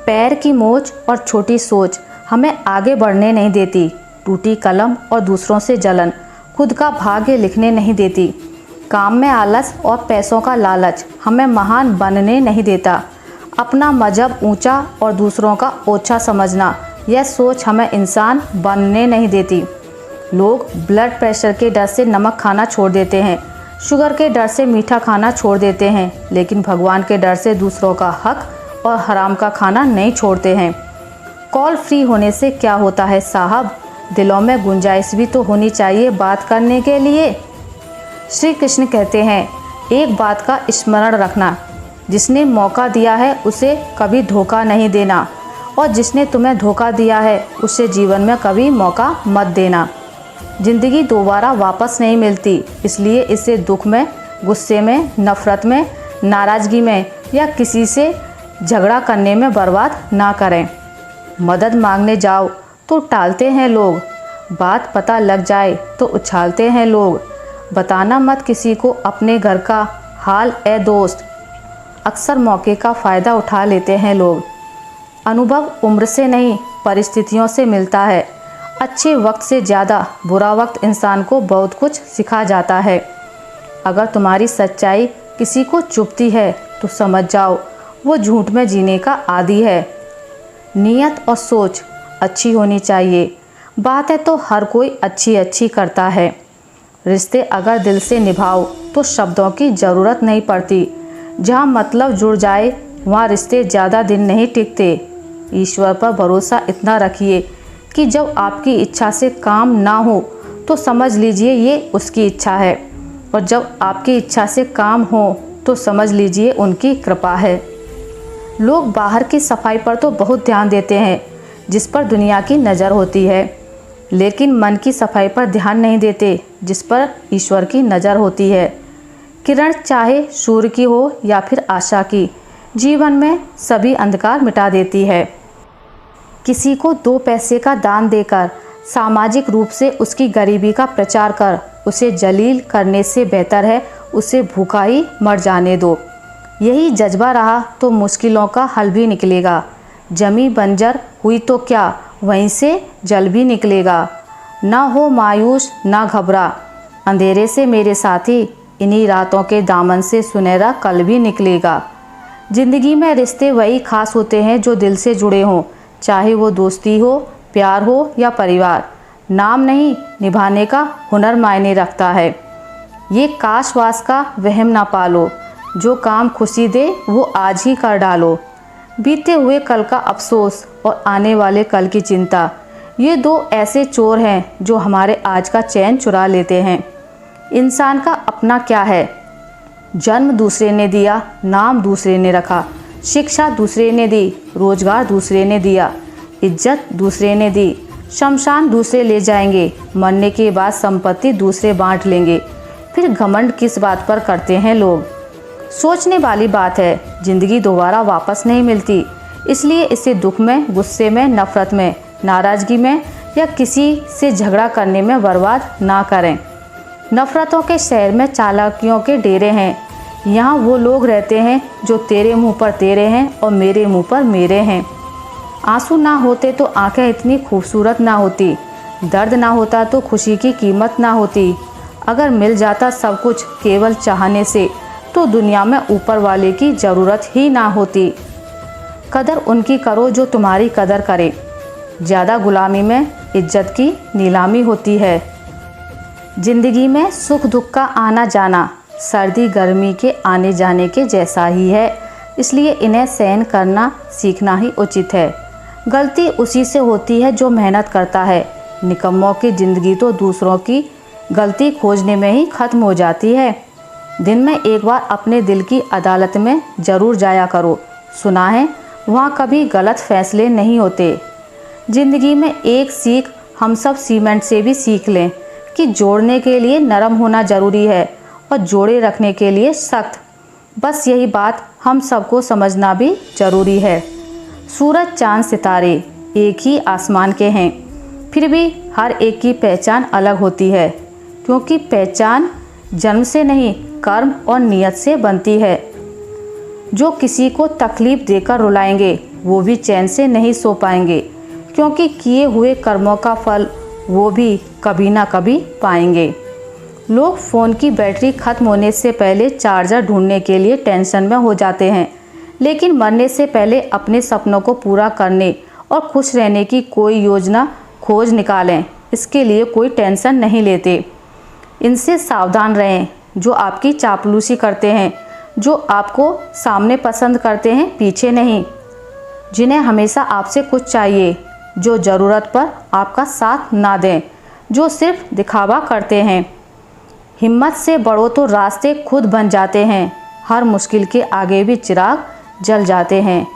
पैर की मोच और छोटी सोच हमें आगे बढ़ने नहीं देती। टूटी कलम और दूसरों से जलन खुद का भाग्य लिखने नहीं देती। काम में आलस और पैसों का लालच हमें महान बनने नहीं देता। अपना मजहब ऊंचा और दूसरों का ओछा समझना, यह सोच हमें इंसान बनने नहीं देती। लोग ब्लड प्रेशर के डर से नमक खाना छोड़ देते हैं, शुगर के डर से मीठा खाना छोड़ देते हैं, लेकिन भगवान के डर से दूसरों का हक और हराम का खाना नहीं छोड़ते हैं। कॉल फ्री होने से क्या होता है साहब, दिलों में गुंजाइश भी तो होनी चाहिए बात करने के लिए। श्री कृष्ण कहते हैं, एक बात का स्मरण रखना, जिसने मौका दिया है उसे कभी धोखा नहीं देना, और जिसने तुम्हें धोखा दिया है उसे जीवन में कभी मौका मत देना। ज़िंदगी दोबारा वापस नहीं मिलती, इसलिए इसे दुख में, गुस्से में, नफ़रत में, नाराज़गी में या किसी से झगड़ा करने में बर्बाद ना करें। मदद मांगने जाओ तो टालते हैं लोग, बात पता लग जाए तो उछालते हैं लोग। बताना मत किसी को अपने घर का हाल ए दोस्त, अक्सर मौके का फ़ायदा उठा लेते हैं लोग। अनुभव उम्र से नहीं परिस्थितियों से मिलता है। अच्छे वक्त से ज़्यादा बुरा वक्त इंसान को बहुत कुछ सिखा जाता है। अगर तुम्हारी सच्चाई किसी को चुभती है तो समझ जाओ वो झूठ में जीने का आदी है। नीयत और सोच अच्छी होनी चाहिए। बात है तो हर कोई अच्छी अच्छी करता है। रिश्ते अगर दिल से निभाओ तो शब्दों की ज़रूरत नहीं पड़ती। जहाँ मतलब जुड़ जाए वहाँ रिश्ते ज़्यादा दिन नहीं टिकते। ईश्वर पर भरोसा इतना रखिए कि जब आपकी इच्छा से काम ना हो तो समझ लीजिए ये उसकी इच्छा है, और जब आपकी इच्छा से काम हो तो समझ लीजिए उनकी कृपा है। लोग बाहर की सफाई पर तो बहुत ध्यान देते हैं, जिस पर दुनिया की नज़र होती है, लेकिन मन की सफाई पर ध्यान नहीं देते, जिस पर ईश्वर की नज़र होती है। किरण चाहे सूर्य की हो या फिर आशा की, जीवन में सभी अंधकार मिटा देती है। किसी को 2 पैसे का दान देकर सामाजिक रूप से उसकी गरीबी का प्रचार कर उसे जलील करने से बेहतर है उसे भूखा ही मर जाने दो। यही जज्बा रहा तो मुश्किलों का हल भी निकलेगा। जमी बंजर हुई तो क्या, वहीं से जल भी निकलेगा। ना हो मायूस ना घबरा, अंधेरे से मेरे साथी, इन्हीं रातों के दामन से सुनहरा कल भी निकलेगा। ज़िंदगी में रिश्ते वही खास होते हैं जो दिल से जुड़े हों, चाहे वो दोस्ती हो, प्यार हो या परिवार। नाम नहीं, निभाने का हुनर मायने रखता है। ये काश वास का वहम ना पालो, जो काम खुशी दे वो आज ही कर डालो। बीते हुए कल का अफसोस और आने वाले कल की चिंता, ये 2 ऐसे चोर हैं जो हमारे आज का चैन चुरा लेते हैं। इंसान का अपना क्या है? जन्म दूसरे ने दिया, नाम दूसरे ने रखा, शिक्षा दूसरे ने दी, रोजगार दूसरे ने दिया, इज्जत दूसरे ने दी, शमशान दूसरे ले जाएंगे, मरने के बाद संपत्ति दूसरे बांट लेंगे। फिर घमंड किस बात पर करते हैं लोग? सोचने वाली बात है, ज़िंदगी दोबारा वापस नहीं मिलती, इसलिए इसे दुख में, गुस्से में, नफ़रत में, नाराज़गी में या किसी से झगड़ा करने में बर्बाद ना करें। नफ़रतों के शहर में चालाकियों के डेरे हैं। यहाँ वो लोग रहते हैं जो तेरे मुंह पर तेरे हैं और मेरे मुंह पर मेरे हैं। आंसू ना होते तो आंखें इतनी खूबसूरत ना होती, दर्द ना होता तो खुशी की कीमत ना होती। अगर मिल जाता सब कुछ केवल चाहने से तो दुनिया में ऊपर वाले की ज़रूरत ही ना होती। कदर उनकी करो जो तुम्हारी कदर करे। ज़्यादा गुलामी में इज्जत की नीलामी होती है। ज़िंदगी में सुख दुख का आना जाना सर्दी गर्मी के आने जाने के जैसा ही है, इसलिए इन्हें सहन करना सीखना ही उचित है। गलती उसी से होती है जो मेहनत करता है। निकम्मों की ज़िंदगी तो दूसरों की गलती खोजने में ही ख़त्म हो जाती है। दिन में एक बार अपने दिल की अदालत में ज़रूर जाया करो। सुना है वहाँ कभी गलत फैसले नहीं होते। ज़िंदगी में एक सीख हम सब सीमेंट से भी सीख लें कि जोड़ने के लिए नरम होना ज़रूरी है और जोड़े रखने के लिए सख्त। बस यही बात हम सबको समझना भी ज़रूरी है। सूरज चाँद सितारे एक ही आसमान के हैं, फिर भी हर एक की पहचान अलग होती है, क्योंकि पहचान जन्म से नहीं कर्म और नियत से बनती है। जो किसी को तकलीफ़ देकर रुलाएंगे वो भी चैन से नहीं सो पाएंगे, क्योंकि किए हुए कर्मों का फल वो भी कभी ना कभी पाएंगे। लोग फ़ोन की बैटरी खत्म होने से पहले चार्जर ढूंढने के लिए टेंशन में हो जाते हैं, लेकिन मरने से पहले अपने सपनों को पूरा करने और खुश रहने की कोई योजना खोज निकालें। इसके लिए कोई टेंशन नहीं लेते। इनसे सावधान रहें जो आपकी चापलूसी करते हैं, जो आपको सामने पसंद करते हैं, पीछे नहीं। जिन्हें हमेशा आपसे कुछ चाहिए, जो ज़रूरत पर आपका साथ ना दें, जो सिर्फ दिखावा करते हैं। हिम्मत से बढ़ो तो रास्ते खुद बन जाते हैं। हर मुश्किल के आगे भी चिराग जल जाते हैं।